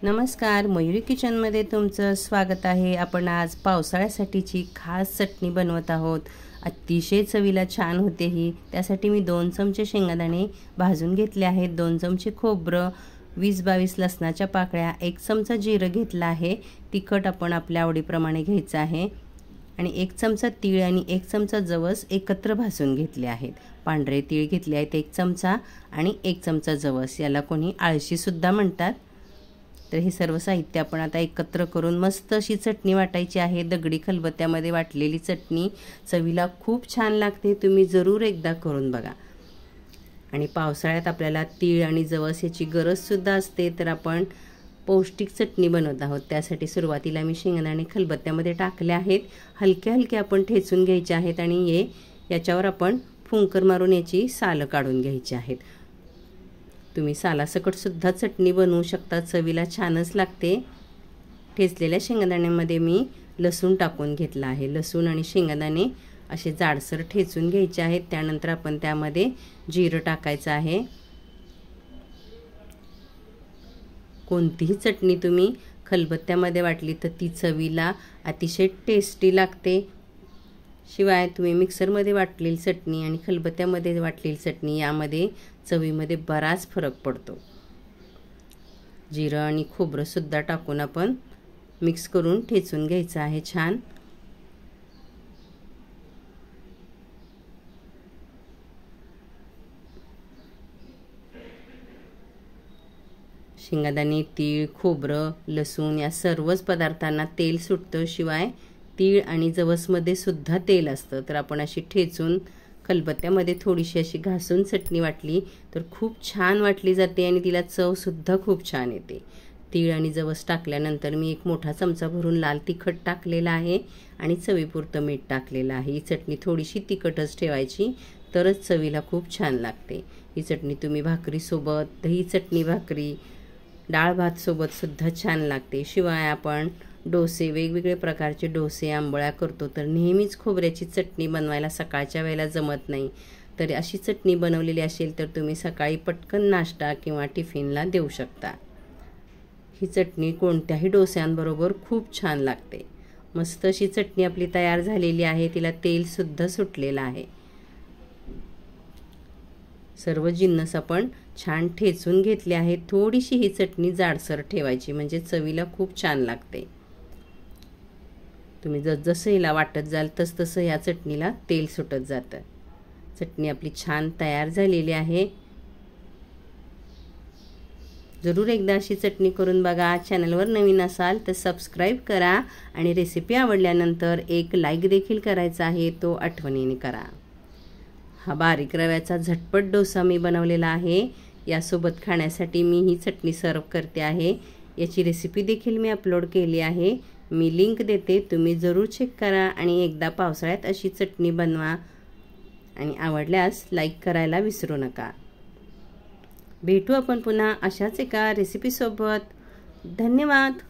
नमस्कार, मयुरी किचनमध्ये तुमचं स्वागत आहे। आपण आज पावसाळ्यासाठीची खास चटणी बनवत आहोत। अतिशय चवीला छान होते ही। त्यासाठी मी 2 चमचे शेंगदाणे भाजून घेतले आहेत, 2 चमचे खोबरं, 20-22 लसणाच्या पाकळ्या, 1 चमचा जिरं घेतला आहे। तिखट आपण आपल्या आवडीप्रमाणे घ्यायचं आहे आणि 1 चमचा तीळ आणि 1 चमचा जवस एकत्र भाजून घेतले आहेत। पांढरे तीळ घेतले आहेत 1 चमचा आणि 1 चमचा जवस, याला कोणी आळशी सुद्धा म्हणतात। तर हे सर्व साहित्य आपण आता एकत्र करून मस्त अशी चटणी वाटायची आहे। दगडी खलबत्त्यामध्ये वाटलेली चटणी चवीला खूप छान लागते, तुम्ही जरूर एकदा करून बघा। आणि पावसाळ्यात आपल्याला तीळ आणि जवस याची गरज सुद्धा असते, तर आपण पौष्टिक चटणी बनवत आहोत। त्यासाठी सुरुवातीला मी शेंगदाणे खलबत्त्यामध्ये टाकले आहेत, हलके हलके आपण ठेचून घ्यायचे आहेत आणि याच्यावर आपण फुंकर मारून याची सालं काढून घ्यायची आहेत। तुम्ही सालासकट सुद्धा चटणी बनवू शकता, चवीला छानच लागते। ठेचलेल्या शेंगदाण्यामध्ये मी लसूण टाकून घेतला आहे। लसूण आणि शेंगदाणे असे जाडसर ठेचून घ्यायचे आहेत। त्यानंतर आपण त्यामध्ये जिरं टाकायचं आहे। कोणतीही चटणी तुम्ही खलबत्त्यामध्ये वाटली तर ती चवीला अतिशय टेस्टी लागते। शिवाय तुम्ही मिक्सरमध्ये वाटलेली चटणी आणि खलबत्त्यामध्ये वाटलेली चटणी यामध्ये चवीमध्ये बराच फरक पडतो। जिरं आणि खोबरं सुद्धा टाकून आपण मिक्स करून ठेचून घ्यायचं आहे छान। शेंगदाणे, तीळ, खोबरं, लसूण या सर्वच पदार्थांना तेल सुटतं, शिवाय तीळ आणि जवसमध्ये सुद्धा तेल असतं। तर आपण अशी ठेचून खलबत्त्यामध्ये थोडीशी अशी घासून चटणी वाटली तर खूप छान वाटली जाते आणि तिला चव सुद्धा खूप छान येते। तीळ आणि जवस टाकल्यानंतर मी 1 मोठा चमचा भरून लाल तिखट टाकलेला आहे आणि चवीपुरतं मीठ टाकलेलं आहे। ही चटणी थोडीशी तिखटच ठेवायची, तरच चवीला खूप छान लागते। ही चटणी तुम्ही भाकरीसोबत, दही चटणी भाकरी, डाळ भात सोबत सुद्धा छान लागते। शिवाय आपण डोसे, वेगवेगळे प्रकारचे डोसे, आंबोळ्या करतो, तर नेहमीच खोबऱ्याची चटणी बनवायला सकाळच्या वेळेला जमत नाही, तर अशी चटणी बनवलेली असेल तर तुम्ही सकाळी पटकन नाश्ता किंवा टिफिनला देऊ शकता। ही चटणी कोणत्याही डोस्यांबरोबर खूप छान लागते। मस्त अशी चटणी आपली तयार झालेली आहे, तिला तेल सुद्धा सुटलेलं आहे। सर्व जिन्नस आपण छान ठेचून घेतले आहेत। थोडीशी ही चटणी जाडसर ठेवायची, म्हणजे चवीला खूप छान लागते। तुम्ही जसं हिला वाटत जाल तसं या चटणीला तेल सुटत जातं। चटणी आपली छान तयार झालेली आहे। जरूर एकदा अशी चटणी करून बघा। चॅनलवर नवीन असाल तर सबस्क्राईब करा आणि रेसिपी आवडल्यानंतर एक लाईक देखील करायचा आहे, तो आठवणीने करा। हा बारीक रव्याचा झटपट डोसा मी बनवलेला आहे, यासोबत खाण्यासाठी मी ही चटणी सर्व करते आहे। याची रेसिपी देखील मी अपलोड केली आहे, मी लिंक देते, तुम्ही जरूर चेक करा आणि एकदा पावसाळ्यात अशी चटणी बनवा आणि आवडल्यास लाईक करायला विसरू नका। भेटू आपण पुन्हा अशाच एका रेसिपीसोबत। धन्यवाद।